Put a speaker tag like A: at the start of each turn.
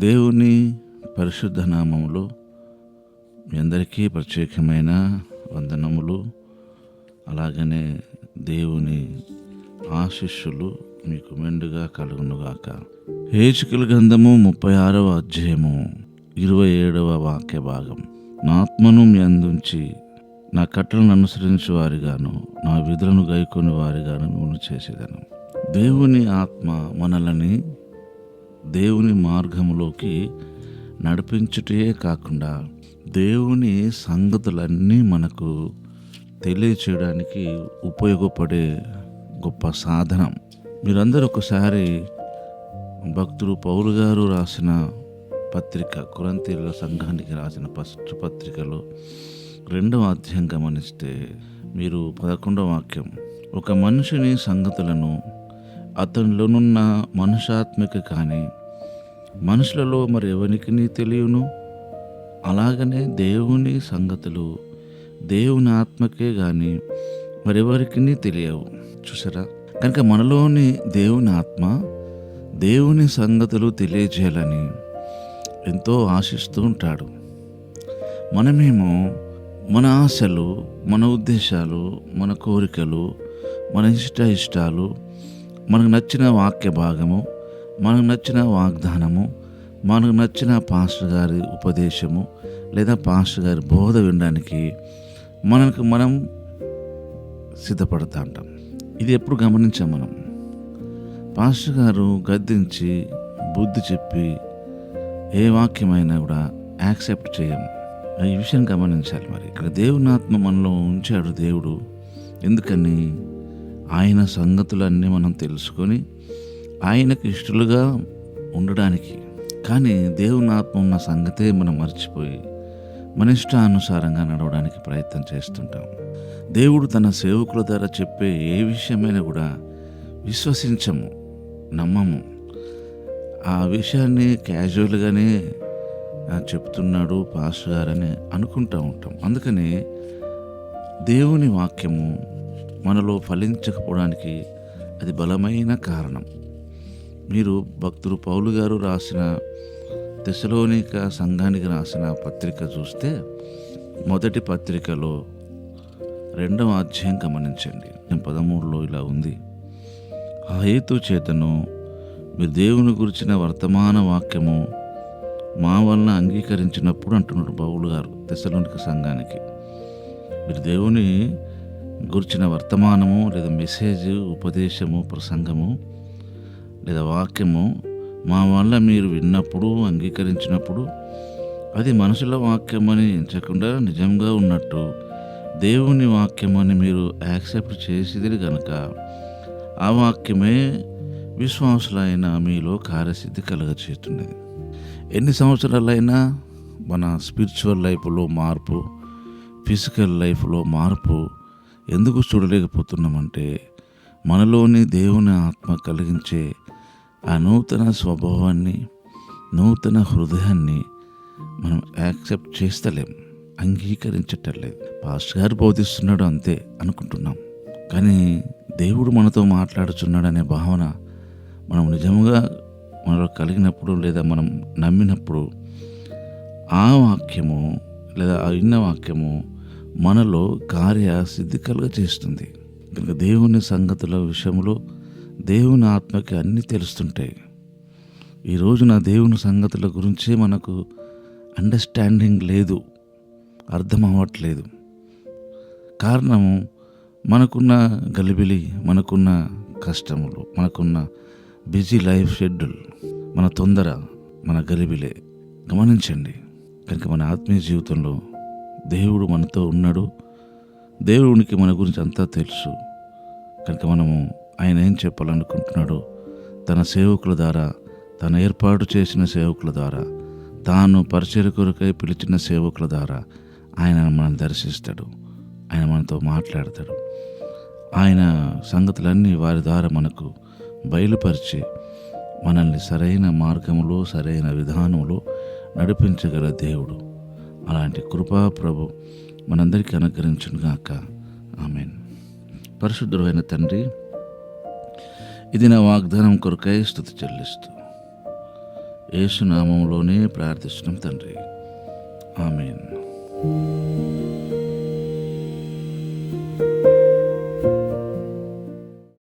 A: దేవుని పరిశుద్ధ నామములో మీ అందరికీ ప్రత్యేకమైన వందనములు. అలాగనే దేవుని ఆశీస్సులు మీకు మెండుగా కలుగునుగాక. హేచికల గ్రంథము 36వ అధ్యాయము 27వ వాక్య భాగం. నా ఆత్మను మీ అందుంచి నా కట్టలను అనుసరించి వారిగాను నా విధులను గైకొని వారిగాను మిమ్మల్ని చేసేదను. దేవుని ఆత్మ మనల్ని దేవుని మార్గములోకి నడిపించుటే కాకుండా దేవుని సంగతులన్నీ మనకు తెలియచేయడానికి ఉపయోగపడే గొప్ప సాధనం. మీరందరూ ఒకసారి భక్తుడు పౌలు గారు రాసిన పత్రిక, కొరింథీయుల సంఘానికి రాసిన ఫస్ట్ పత్రికలో 2వ అధ్యాయం గమనిస్తే మీరు 11వ వాక్యం, ఒక మనుషుని సంగతులను అతనిలోనున్న మనుషాత్మక కానీ మనుషులలో మరి ఎవరికి తెలియను, అలాగనే దేవుని సంగతులు దేవుని ఆత్మకే కానీ మరెవరికి తెలియవు. చూసారా? కనుక మనలోని దేవుని ఆత్మ దేవుని సంగతులు తెలియజేయాలని ఎంతో ఆశిస్తూ ఉంటాడు. మనమేమో మన ఆశలు, మన ఉద్దేశాలు, మన కోరికలు, మన ఇష్టాలు, మనకు నచ్చిన వాక్య భాగము, మనకు నచ్చిన వాగ్దానము, మనకు నచ్చిన పాస్టర్ గారి ఉపదేశము లేదా పాస్టర్ గారి బోధ వినడానికి మనం సిద్ధపడతా ఉంటాం. ఇది ఎప్పుడు గమనించాం మనం? పాస్టర్ గారు గద్దించి బుద్ధి చెప్పి ఏ వాక్యమైనా కూడా యాక్సెప్ట్ చేయం. ఈ విషయం గమనించాలి. మరి ఇక్కడ దేవుని ఆత్మ మనలో ఉంచాడు దేవుడు. ఎందుకని? ఆయన సంగతులన్నీ మనం తెలుసుకొని ఆయనకు ఇష్టలుగా ఉండడానికి. కానీ దేవుని ఆత్మ ఉన్న సంగతే మనం మర్చిపోయి మన ఇష్టానుసారంగా నడవడానికి ప్రయత్నం చేస్తుంటాం. దేవుడు తన సేవకుల ద్వారా చెప్పే ఏ విషయమైనా కూడా విశ్వసించము, నమ్మము. ఆ విషయాన్ని క్యాజువల్గానే చెప్తున్నాడు పాస్టర్ గారని అనుకుంటూ ఉంటాం. అందుకని దేవుని వాక్యము మనలో ఫలించకపోవడానికి అది బలమైన కారణం. మీరు భక్తుడు పౌలు గారు రాసిన తెస్సలోనిక సంఘానికి రాసిన పత్రిక చూస్తే మొదటి పత్రికలో 2వ అధ్యాయం గమనించండి. 13లో ఇలా ఉంది, ఆ హేతు చేతను మీరు దేవుని గురించిన వర్తమాన వాక్యము మా వలన అంగీకరించినప్పుడు అంటున్నాడు పౌలు గారు తెస్సలోనిక సంఘానికి. మీరు దేవుని గురించిన వర్తమానము లేదా మెసేజ్, ఉపదేశము, ప్రసంగము లేదా వాక్యము మా వల్ల మీరు విన్నప్పుడు, అంగీకరించినప్పుడు అది మనుషుల వాక్యమని ఎంచకుండా నిజంగా ఉన్నట్టు దేవుని వాక్యమని మీరు యాక్సెప్ట్ చేసేది కనుక ఆ వాక్యమే విశ్వాసులైన మీలో కార్యసిద్ధి కలగచేస్తున్నది. ఎన్ని సంవత్సరాలైనా మన స్పిరిచువల్ లైఫ్లో మార్పు, ఫిజికల్ లైఫ్లో మార్పు ఎందుకు చూడలేకపోతున్నామంటే మనలోని దేవుని ఆత్మ కలిగించే ఆ నూతన స్వభావాన్ని, నూతన హృదయాన్ని మనం యాక్సెప్ట్ చేస్తలేం, అంగీకరించటలేదు. పాస్టర్ గారు బోధిస్తున్నాడు అంతే అనుకుంటున్నాం. కానీ దేవుడు మనతో మాట్లాడుచున్నాడనే భావన మనం నిజంగా మనలో కలిగినప్పుడు లేదా మనం నమ్మినప్పుడు ఆ వాక్యము లేదా ఆ విన్న వాక్యము మనలో కార్యసిద్ధి కలుగజేస్తుంది. కనుక దేవుని సంగతుల విషయంలో దేవుని ఆత్మకి అన్నీ తెలుస్తుంటాయి. ఈరోజు నా దేవుని సంగతుల గురించే మనకు అండర్స్టాండింగ్ లేదు, అర్థం అవ్వట్లేదు. కారణము మనకున్న గలిబిలి, మనకున్న కష్టములు, మనకున్న బిజీ లైఫ్ షెడ్యూల్, మన తొందర, మన గలిబిలే. గమనించండి. కనుక మన ఆత్మీయ జీవితంలో దేవుడు మనతో ఉన్నాడు. దేవునికి మన గురించి అంతా తెలుసు. కనుక మనము ఆయన ఏం చెప్పాలనుకుంటున్నాడు, తన సేవకుల ద్వారా, తను ఏర్పాటు చేసిన సేవకుల ద్వారా, తాను పరిచర్య కొరకై పిలిచిన సేవకుల ద్వారా ఆయన మనల్ని దర్శిస్తాడు. ఆయన మనతో మాట్లాడతాడు. ఆయన సంగతులన్నీ వారి ద్వారా మనకు బయలుపరిచి మనల్ని సరైన మార్గంలో, సరైన విధానంలో నడిపించగల దేవుడు. అలాంటి కృపా ప్రభు మనందరికీ అనుగ్రహించునుగాక. ఆమేన్. పరిశుద్ధుడైన తండ్రి, ఇది నా వాగ్దానం కొరకై స్తుతి చెల్లిస్తూ యేసు నామములోనే ప్రార్థిస్తున్నాం తండ్రి. ఆమేన్.